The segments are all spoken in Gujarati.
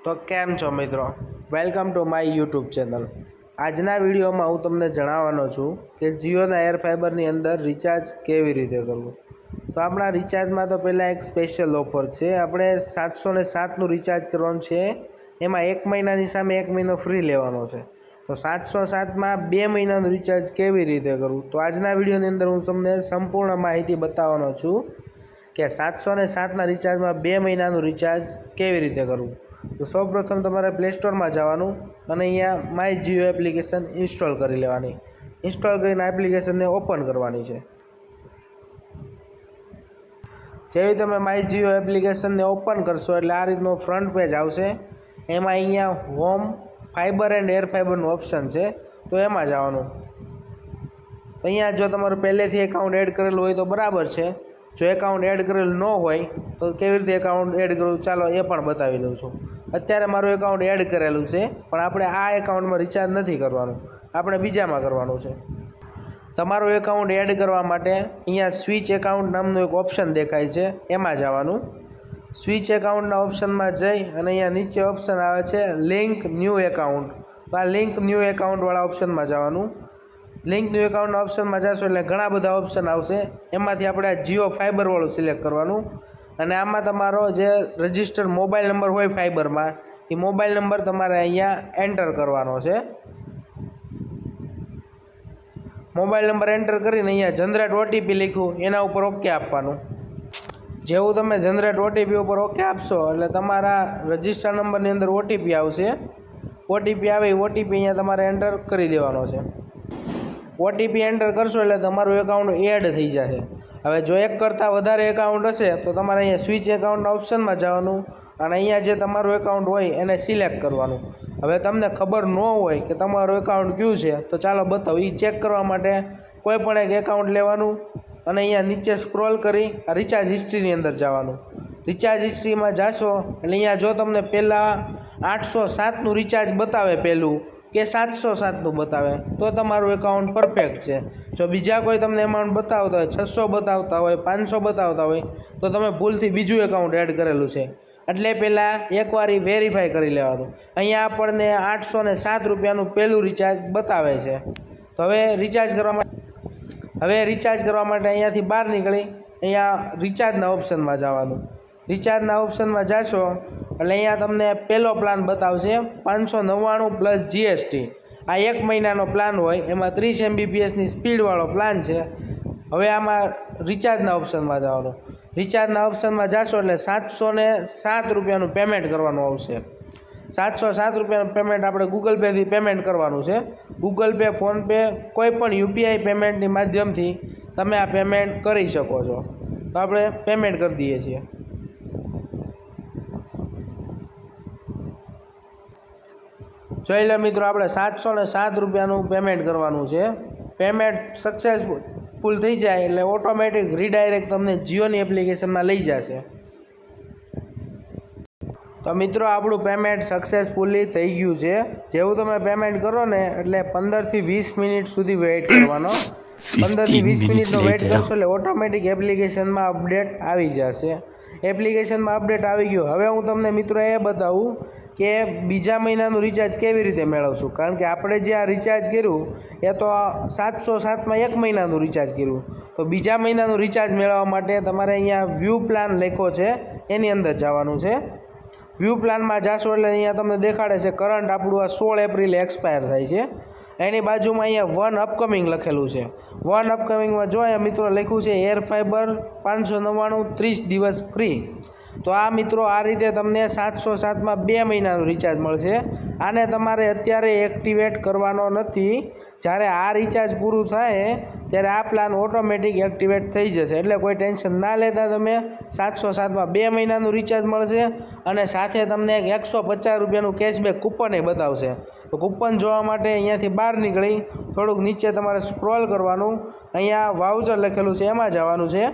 તો કેમ છો મિત્રો, welcome to my YouTube channel. આજના વિડીયોમાં હું તમને જણાવવાનો છું કે જીઓના એર ફાઇબરની અંદર રિચાર્જ કેવી રીતે કરવું। તો આપણા રિચાર્જમાં તો પહેલાં એક સ્પેશિયલ ઓફર છે। આપણે 707નું રિચાર્જ કરવાનું છે, એમાં 1 મહિનાની સામે 1 મહિનો ફ્રી લેવાનો છે। તો 707માં 2 મહિનાનું રિચાર્જ કેવી રીતે કરવું, તો આજના વિડીયોની અંદર હું તમને સંપૂર્ણ માહિતી બતાવવાનો છું કે 707ના રિચાર્જમાં 2 મહિનાનું રિચાર્જ કેવી રીતે કરવું। તો સૌપ્રથમ તમારે પ્લે સ્ટોરમાં જવાનું અને અહીંયા માય જીઓ એપ્લિકેશન ઇન્સ્ટોલ કરી લેવાની। ઇન્સ્ટોલ કરીને એપ્લિકેશનને ઓપન કરવાની છે। જેવી તમે માય જીઓ એપ્લિકેશનને ઓપન કરશો એટલે આ રીતનો ફ્રન્ટ પેજ આવશે। એમાં અહીંયા હોમ ફાઇબર એન્ડ એર ફાઇબરનું ઓપ્શન છે, તો એમાં જવાનું। તો અહીંયા જો તમારું પહેલેથી એકાઉન્ટ એડ કરેલું હોય તો બરાબર છે, જો એકાઉન્ટ એડ કરેલું ન હોય તો કેવી રીતે એકાઉન્ટ એડ કરવું ચાલો એ પણ બતાવી દઉં છું। અત્યારે મારું એકાઉન્ટ એડ કરેલું છે, પણ આપણે આ એકાઉન્ટમાં રિચાર્જ નથી કરવાનું, આપણે બીજામાં કરવાનું છે। તમારું એકાઉન્ટ એડ કરવા માટે અહીંયા સ્વિચ એકાઉન્ટ નામનું એક ઓપ્શન દેખાય છે, એમાં જવાનું। સ્વિચ એકાઉન્ટના ઓપ્શનમાં જઈ અને અહીંયા નીચે ઓપ્શન આવે છે લિંક ન્યૂ એકાઉન્ટ, તો આ લિંક ન્યૂ એકાઉન્ટવાળા ઓપ્શનમાં જવાનું। લિંક ન્યૂ એકાઉન્ટના ઓપ્શનમાં જશો એટલે ઘણા બધા ઓપ્શન આવશે, એમાંથી આપણે આ જીઓ ફાઇબરવાળું સિલેક્ટ કરવાનું અને આમાં તમારો જે રજિસ્ટર મોબાઈલ નંબર હોય ફાઇબરમાં એ મોબાઈલ નંબર તમારે અહીંયા એન્ટર કરવાનો છે। મોબાઈલ નંબર એન્ટર કરીને અહીંયા જનરેટ ઓટીપી લખ્યું એના ઉપર ઓકે આપવાનું। જેવું તમે જનરેટ ઓટીપી ઉપર ઓકે આપશો એટલે તમારા રજિસ્ટર નંબરની અંદર ઓટીપી આવશે। ઓટીપી આવે એ ઓટીપી અહીંયા તમારે એન્ટર કરી દેવાનો છે। ઓટીપી એન્ટર કરશો એટલે તમારું એકાઉન્ટ એડ થઈ જશે। હવે જો એક કરતાં વધારે એકાઉન્ટ હશે તો તમારે અહીંયા સ્વિચ એકાઉન્ટના ઓપ્શનમાં જવાનું અને અહીંયા જે તમારું એકાઉન્ટ હોય એને સિલેક્ટ કરવાનું। હવે તમને ખબર ન હોય કે તમારું એકાઉન્ટ કયું છે તો ચાલો બતાવો। એ ચેક કરવા માટે કોઈ પણ એક એકાઉન્ટ લેવાનું અને અહીંયા નીચે સ્ક્રોલ કરી આ રિચાર્જ હિસ્ટ્રીની અંદર જવાનું। રિચાર્જ હિસ્ટ્રીમાં જાશો એટલે અહીંયા જો તમને પહેલાં 807નું રિચાર્જ બતાવે પહેલું કે 707નું બતાવે તો તમારું એકાઉન્ટ પરફેક્ટ છે। જો બીજા કોઈ તમને એમાઉન્ટ બતાવતા હોય, 600 બતાવતા હોય, 500 બતાવતા હોય તો તમે ભૂલથી બીજું એકાઉન્ટ એડ કરેલું છે, એટલે પહેલાં એકવાર એ વેરીફાઈ કરી લેવાનું। અહીંયા આપણને 807 રૂપિયાનું પહેલું રિચાર્જ બતાવે છે। તો હવે રિચાર્જ કરવા માટે અહીંયાથી બહાર નીકળી અહીંયા રિચાર્જના ઓપ્શનમાં જવાનું। રિચાર્જના ઓપ્શનમાં જાશો એટલે અહીંયા તમને પહેલો પ્લાન બતાવશે 599 પ્લસ જીએસટી। આ 1 મહિનાનો પ્લાન હોય, એમાં 30 MBPSની સ્પીડવાળો પ્લાન છે। હવે આમાં રિચાર્જના ઓપ્શનમાં જવાનું। રિચાર્જના ઓપ્શનમાં જાશો એટલે 707 રૂપિયાનું પેમેન્ટ કરવાનું આવશે। 707 રૂપિયાનું પેમેન્ટ આપણે ગૂગલ પેથી પેમેન્ટ કરવાનું છે। ગૂગલ પે, ફોનપે, કોઈ પણ યુપીઆઈ પેમેન્ટની માધ્યમથી તમે આ પેમેન્ટ કરી શકો છો। તો આપણે પેમેન્ટ કરી દઈએ છીએ। જોઈ લો મિત્રો, આપણે 707 રૂપિયાનું પેમેન્ટ કરવાનું છે। પેમેન્ટ સક્સેસફુલ થઈ જાય એટલે ઓટોમેટિક રીડાયરેક્ટ તમને જીઓની એપ્લિકેશનમાં લઈ જશે। તો મિત્રો આપણું પેમેન્ટ સક્સેસફુલી થઈ ગયું છે। જેવું તમે પેમેન્ટ કરો ને એટલે 15થી 20 મિનિટ સુધી વેઇટ કરવાનો। 15થી 20 મિનિટનો વેઇટ કરશો એટલે ઓટોમેટિક એપ્લિકેશનમાં અપડેટ આવી જશે। એપ્લિકેશનમાં અપડેટ આવી ગયું। હવે હું તમને મિત્રો એ બતાવું કે બીજા મહિનાનું રિચાર્જ કેવી રીતે મેળવશું, કારણ કે આપણે જે આ રિચાર્જ કર્યું એ તો 707માં 1 મહિનાનું રિચાર્જ કર્યું। તો બીજા મહિનાનું રિચાર્જ મેળવવા માટે તમારે અહીંયા વ્યૂ પ્લાન લખ્યો છે એની અંદર જવાનું છે। વ્યૂ પ્લાનમાં જાશો એટલે અહીંયા તમને દેખાડે છે કરંટ આપણું આ 16 એપ્રિલે એક્સપાયર થાય છે। એની બાજુમાં અહીંયા 1 અપકમિંગ લખેલું છે। 1 અપકમિંગમાં જો અહીંયા મિત્રો લખ્યું છે એર ફાઇબર 599 30 દિવસ ફ્રી। તો આ મિત્રો આ રીતે તમને 707માં 2 મહિનાનું રિચાર્જ મળશે। આને તમારે અત્યારે એક્ટિવેટ કરવાનો નથી, જ્યારે આ રિચાર્જ પૂરું થાય ત્યારે આ પ્લાન ઓટોમેટિક એક્ટિવેટ થઈ જશે। એટલે કોઈ ટેન્શન ના લેતા, તમે 707માં 2 મહિનાનું રિચાર્જ મળશે અને સાથે તમને એક 150 રૂપિયાનું કેશબેક કૂપન એ બતાવશે। તો કૂપન જોવા માટે અહીંયાથી બહાર નીકળી થોડુંક નીચે તમારે સ્ક્રોલ કરવાનું, અહીંયા વાઉચર લખેલું છે એમાં જવાનું છે।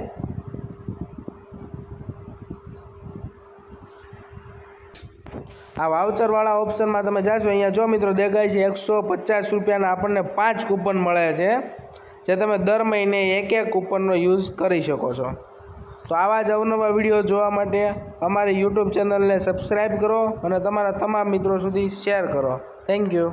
આ વાઉચરવાળા ઓપ્શનમાં તમે જાશો, અહીંયા જો મિત્રો દેખાય છે 150 રૂપિયાના આપણને 5 કૂપન મળે છે, જે તમે દર મહિને એક કૂપનનો યુઝ કરી શકો છો। તો આવા જ અવનવા વિડીયો જોવા માટે અમારી યુટ્યુબ ચેનલને સબસ્ક્રાઈબ કરો અને તમારા તમામ મિત્રો સુધી શેર કરો. Thank you.